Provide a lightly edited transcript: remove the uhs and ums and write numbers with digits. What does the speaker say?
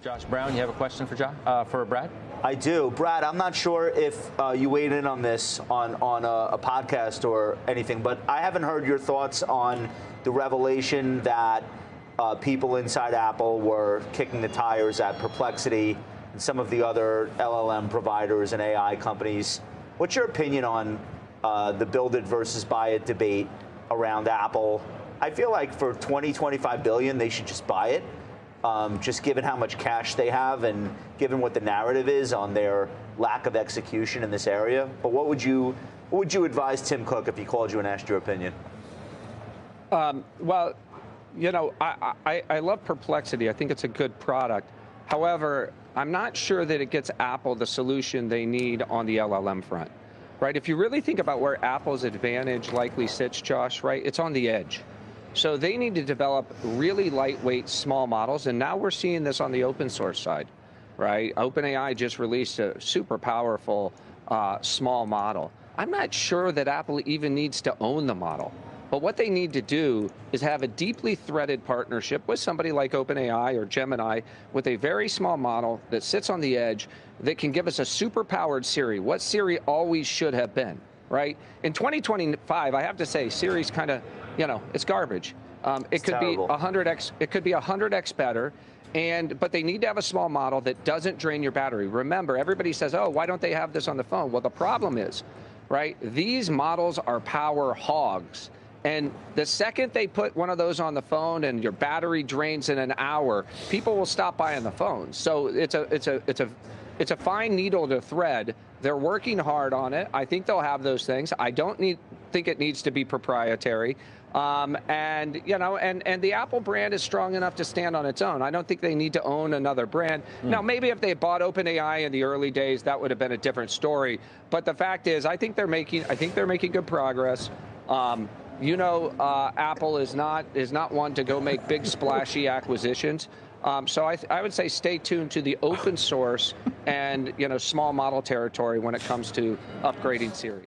Josh Brown, you have a question for Brad? I do. Brad, I'm not sure if you weighed in on this on a podcast or anything, but I haven't heard your thoughts on the revelation that people inside Apple were kicking the tires at Perplexity and some of the other LLM providers and AI companies. What's your opinion on the build it versus buy it debate around Apple? I feel like for $20-25 billion, they should just buy it. Just given how much cash they have and given what the narrative is on their lack of execution in this area. But what would you advise Tim Cook if he called you and asked your opinion? Well, you know, I love Perplexity. I think it's a good product. However, I'm not sure that it gets Apple the solution they need on the LLM front, right? If you really think about where Apple's advantage likely sits, Josh, right, it's on the edge. So they need to develop really lightweight, small models, and now we're seeing this on the open source side, right? OpenAI just released a super powerful small model. I'm not sure that Apple even needs to own the model. But what they need to do is have a deeply threaded partnership with somebody like OpenAI or Gemini with a very small model that sits on the edge that can give us a super-powered Siri, what Siri always should have been, right? In 2025, I have to say, Siri's kind of, you know, it's garbage. It could be 100x. It could be 100x better. But they need to have a small model that doesn't drain your battery. Remember, everybody says, oh, why don't they have this on the phone? Well, the problem is, right, these models are power hogs. And the second they put one of those on the phone and your battery drains in an hour, people will stop buying the phone. So it's a fine needle to thread. They're working hard on it. I think they'll have those things. I don't think it needs to be proprietary. And the Apple brand is strong enough to stand on its own. I don't think they need to own another brand. Now, maybe if they bought OpenAI in the early days, that would have been a different story. But the fact is, I think they're making good progress. Apple is not one to go make big splashy acquisitions. So I would say stay tuned to the open source and small model territory when it comes to upgrading Siri.